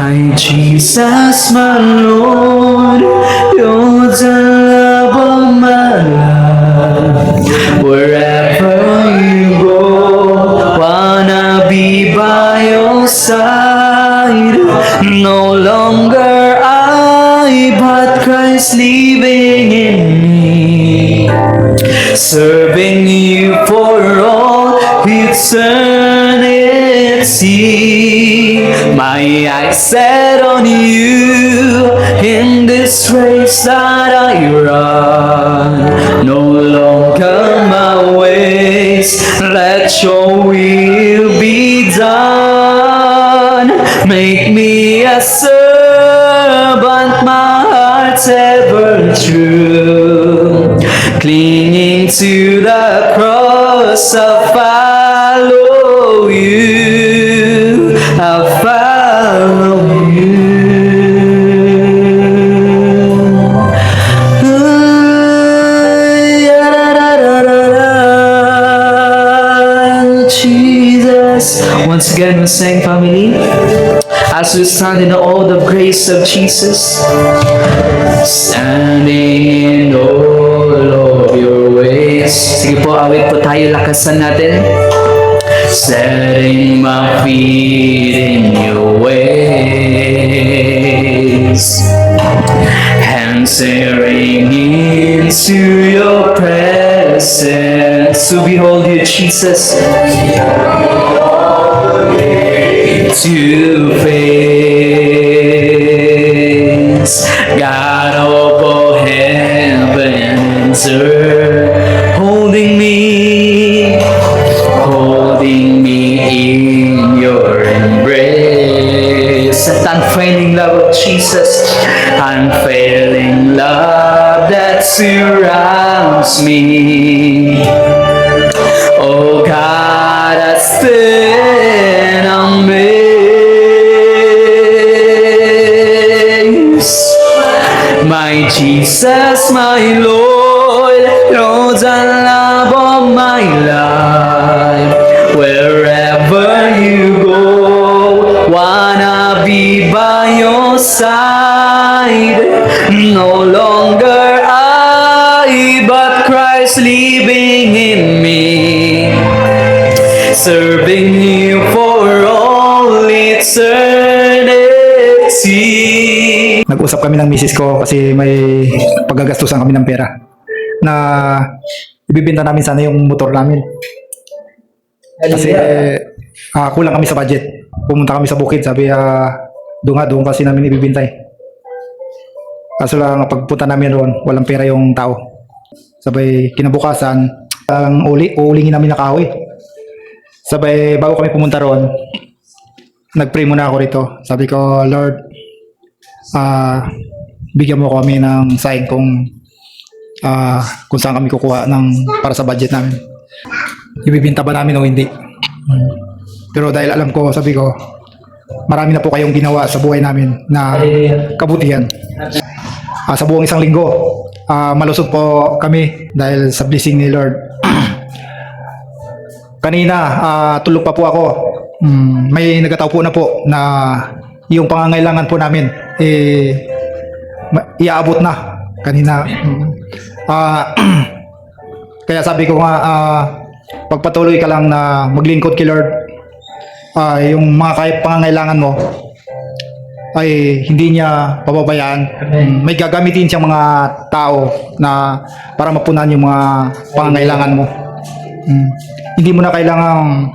My Jesus, my Lord, you're the love of my life. Wherever you go, wanna be by your side. No longer I, but Christ living in me, serving you for all eternity. My eyes set on you in this race that I run. No longer my ways, let your will be done. Make me a servant, my heart's ever true, clinging to the cross. I'll follow you, I'll follow you. Jesus. Once again, we sing, family, as we stand in the all of grace of Jesus, standing in all of your ways. Sige po, awit po tayo, lakasan natin. Setting my feet in your ways, entering into your presence to behold you, Jesus, to face God of all heaven and earth, holding me in your embrace. That unfailing love of Jesus, unfailing love that surrounds me. Oh God, I stand amazed. My Jesus, my Lord, you're the love of my life. Wherever you go, wanna be by your side. No longer I, but Christ living in me, serving you for all eternity. Nag-usap kami ng misis ko kasi may paggagastusan kami ng pera na ibibenta namin sana yung motor namin. Kasi kulang kami sa budget. Pumunta kami sa bukid, sabi doon kasi namin ibibenta eh. Kaso lang pagpunta namin roon, walang pera yung tao. Sabay kinabukasan, ang uulingin namin na kahoy. Sabay bago kami pumunta roon, nag-pray muna ako rito. Sabi ko, Lord, bigyan mo kami ng sign kung saan kami kukuha para sa budget namin. Ibibinta ba namin o hindi? Pero dahil alam ko, sabi ko, marami na po kayong ginawa sa buhay namin na kabutihan. Sa buong isang linggo, malusog po kami dahil sa blessing ni Lord. Kanina, tulog pa po ako. May nagataw po na po na yung pangangailangan po namin iaabot na kanina. Kaya sabi ko nga, pagpatuloy ka lang na maglingkod kay Lord, yung mga pangangailangan mo ay hindi niya pababayaan. May gagamitin siyang mga tao na para mapunan yung mga pangangailangan mo. Hindi mo na kailangang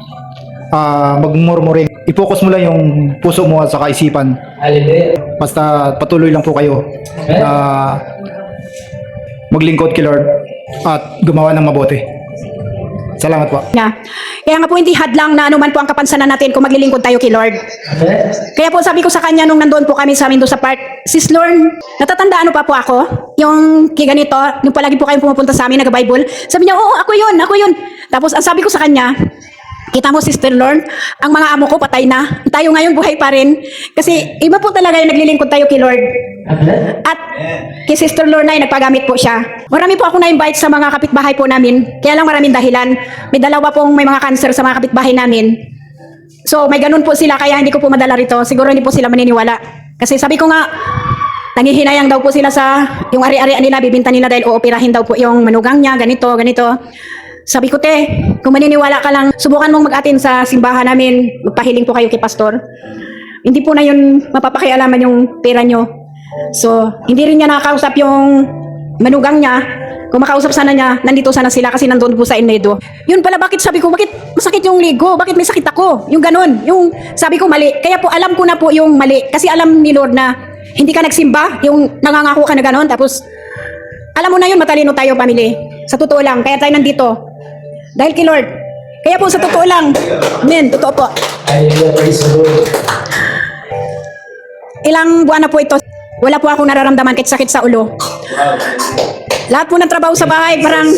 magmurmuring. I-focus mo lang yung puso mo at sa kaisipan. Basta patuloy lang po kayo maglingkod kay Lord at gumawa ng mabuti. Salamat po. Kaya nga po hindi hadlang na anuman po ang kapansanan natin kung maglilingkod tayo kay Lord. Kaya po sabi ko sa kanya nung nandoon po kami sa amin doon sa park, Sis Lorne, natatandaan pa po ako? Yung ganito, yung palagi po kayong pumupunta sa amin, nag-Bible. Sabi niya, oo, ako yun. Tapos ang sabi ko sa kanya, kita mo, Sister Lorne, ang mga amo ko patay na. Tayo ngayon buhay pa rin. Kasi iba po talaga yung naglilingkod tayo kay Lord. At kay Sister Lorne ay nagpagamit po siya. Marami po ako na-invite sa mga kapitbahay po namin. Kaya lang maraming dahilan. May dalawa pong may mga cancer sa mga kapitbahay namin. So may ganun po sila kaya hindi ko po madala rito. Siguro hindi po sila maniniwala. Kasi sabi ko nga, nanghihinayang daw po sila sa yung ari-arian nila, bibinta nila dahil ooperahin daw po yung manugang niya, ganito, ganito. Sabi ko, te, kung maniniwala ka lang, subukan mong mag-atin sa simbahan namin, magpahiling po kayo kay pastor. Hindi po na yun mapapakialaman yung pera nyo. So, hindi rin niya nakakausap yung manugang niya. Kung makausap sana niya, nandito sana sila kasi nandoon po sa Enedo. Yun pala, bakit sabi ko, bakit masakit yung ligo? Bakit may sakit ako? Yung ganun. Yung sabi ko mali. Kaya po, alam ko na po yung mali. Kasi alam ni Lord na hindi ka nagsimba, yung nangangako ka na ganun. Tapos, alam mo na yun, matalino tayo, family. Sa totoo lang, kaya tayo nandito. Dahil kay Lord. Kaya po, sa totoo lang. Amen, totoo po. Ilang buwan na po ito, wala po akong nararamdaman kahit sakit sa ulo. Lahat po ng trabaho sa bahay, parang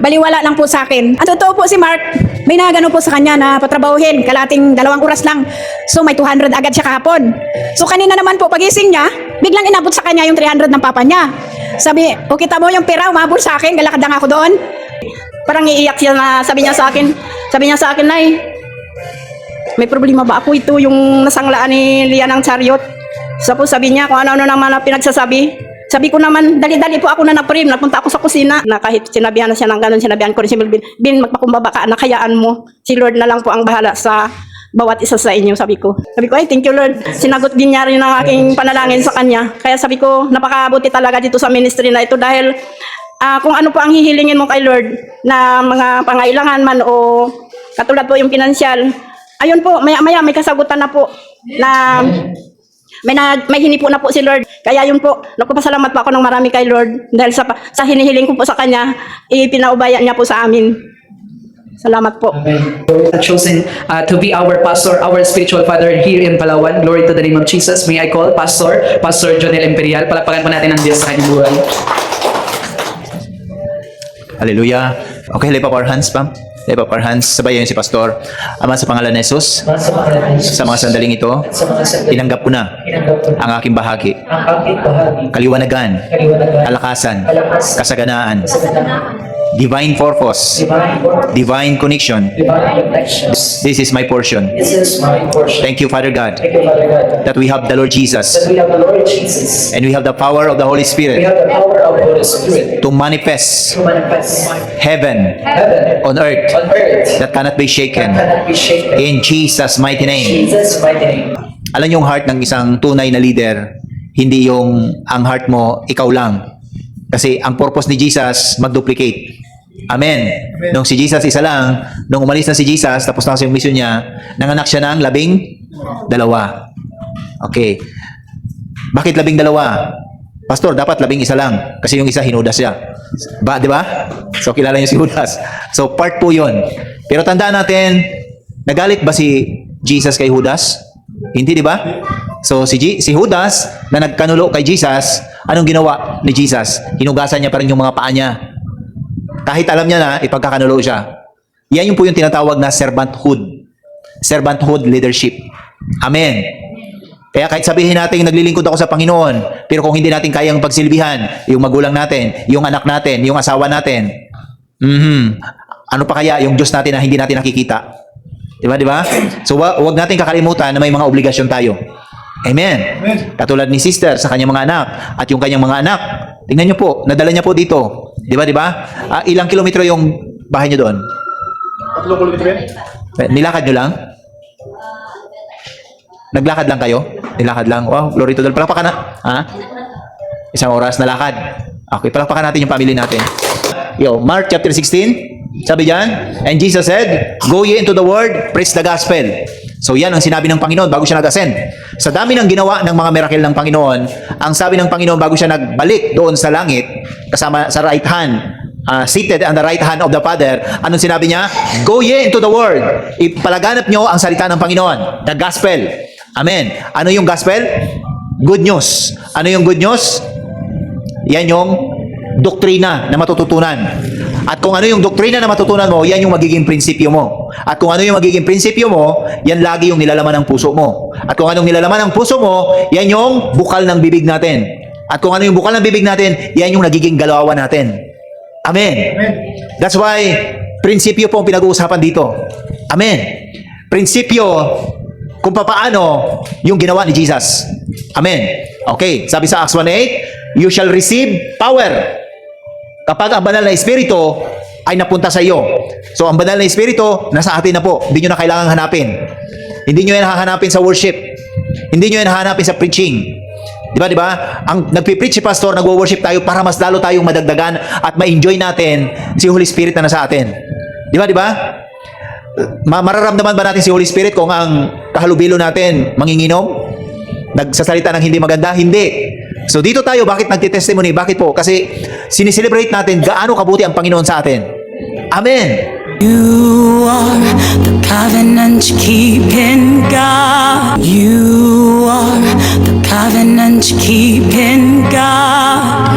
baliwala lang po sa akin. Ang totoo po si Mark, may nagano po sa kanya na patrabahuhin, kalating 2 oras lang. So may 200 agad siya kahapon. So kanina naman po, pagising niya, biglang inabot sa kanya yung 300 ng papa niya. Sabi, o kita mo yung pera, umabot sa akin, galakad lang ako doon. Parang iiyak siya na sabi niya sa akin, Nay, may problema ba ako? Ito yung nasanglaan ni Lia ng chariot. Tapos sabi niya kung ano-ano naman na pinagsasabi. Sabi ko naman, dali-dali po ako na na-prim. Nagpunta ako sa kusina. Na kahit sinabihan na siya ng ganun, sinabihan ko rin si Melvin, Bin, magpakumbaba ka, nakayaan mo. Si Lord na lang po ang bahala sa bawat isa sa inyo, sabi ko. Sabi ko, ay, thank you Lord. Sinagot din niya rin ang aking panalangin sa kanya. Kaya sabi ko, napakabuti talaga dito sa ministry na ito dahil kung ano po ang hihilingin mo kay Lord na mga pangailangan man o katulad po yung pinansyal, ayun po, maya-maya may kasagutan na po na may hinipo na po si Lord. Kaya yun po, nagpapasalamat po ako ng marami kay Lord dahil sa hinihiling ko po sa Kanya, ipinaubaya niya po sa amin. Salamat po. Amen. Chosen to be our pastor, our spiritual father here in Palawan. Glory to the name of Jesus. May I call Pastor Jonel Imperial. Palakpakan po natin ang Diyos sa kanyang buhay. Hallelujah. Okay, lift up our hands, Pam. Lift up our hands. Sabayan si Pastor. Ama, sa pangalan ni Jesus, sa mga sandaling ito, tinanggap ko na ang aking bahagi. Kaliwanagan, kalakasan, kasaganaan, divine purpose, divine connection. This is my portion. Thank you, Father God, that we have the Lord Jesus and we have the power of the Holy Spirit to manifest heaven on earth that cannot be shaken. In Jesus' mighty name. Alam niyo yung heart ng isang tunay na leader, hindi yung ang heart mo, ikaw lang. Kasi ang purpose ni Jesus, mag-duplicate. Amen. Nung si Jesus isa lang, nung umalis na si Jesus, tapos na kasi yung mission niya, nanganak siya ng 12. Okay. Bakit 12? Pastor, dapat 11 lang. Kasi yung isa, hinudas siya. Di ba? So, kilala niyo si Judas. So, part po yun. Pero tandaan natin, nagalit ba si Jesus kay Judas? Hindi, di ba? So, si Judas, na nagkanulo kay Jesus, anong ginawa ni Jesus? Hinugasan niya pa rin yung mga paa niya. Kahit alam niya na, ipagkakanulo siya. Yan yung po yung tinatawag na servanthood. Servanthood leadership. Amen. Kaya kahit sabihin natin, naglilingkod ako sa Panginoon, pero kung hindi natin kayang pagsilbihan, yung magulang natin, yung anak natin, yung asawa natin, ano pa kaya yung Diyos natin na hindi natin nakikita? Diba, diba? So, wag natin kakalimutan na may mga obligasyon tayo. Amen. Katulad ni sister sa kanyang mga anak at yung kanyang mga anak. Tingnan niyo po, nadala niya po dito. Di ba, di ba? Ilang kilometro yung bahay niyo doon? 3 kilometro yan. Nilakad niyo lang? Naglakad lang kayo? Nilakad lang. Wow, glory to God. Palakpakan na. Ha? 1 oras na lakad. Okay, palakpakan natin yung family natin. Yo, Mark chapter 16. Sabi diyan, and Jesus said, go ye into the world, preach the gospel. So yan ang sinabi ng Panginoon bago siya nag-ascend. Sa dami ng ginawa ng mga miracle ng Panginoon, ang sabi ng Panginoon bago siya nagbalik doon sa langit, kasama sa right hand, seated on the right hand of the Father, anong sinabi niya? Go ye into the world. Ipalaganap nyo ang salita ng Panginoon. The gospel. Amen. Ano yung gospel? Good news. Ano yung good news? Yan yung doktrina na matututunan. At kung ano yung doktrina na matutunan mo, yan yung magiging prinsipyo mo. At kung ano yung magiging prinsipyo mo, yan lagi yung nilalaman ng puso mo. At kung anong nilalaman ng puso mo, yan yung bukal ng bibig natin. At kung ano yung bukal ng bibig natin, yan yung nagiging galawan natin. Amen. That's why, prinsipyo po ang pinag-uusapan dito. Amen. prinsipyo kung paano yung ginawa ni Jesus. Amen. Okay, sabi sa Acts 1:8, you shall receive power kapag ang banal na Espiritu ay napunta sa iyo. So, ang banal na Espiritu, nasa atin na po. Hindi nyo na kailangang hanapin. Hindi nyo yan hahanapin sa worship. Hindi nyo yan hahanapin sa preaching. Di ba? Ang nagpipreach si pastor, nagwo-worship tayo para mas lalo tayong madagdagan at ma-enjoy natin si Holy Spirit na nasa atin. Di ba? Mararamdaman ba natin si Holy Spirit kung ang kahalubilo natin manginginom? Nagsasalita ng hindi maganda? Hindi. So dito tayo, bakit nagtitestimony? Bakit po? Kasi sinicelebrate natin gaano kabuti ang Panginoon sa atin. Amen. You are the covenant-keeping God. You are the covenant-keeping God.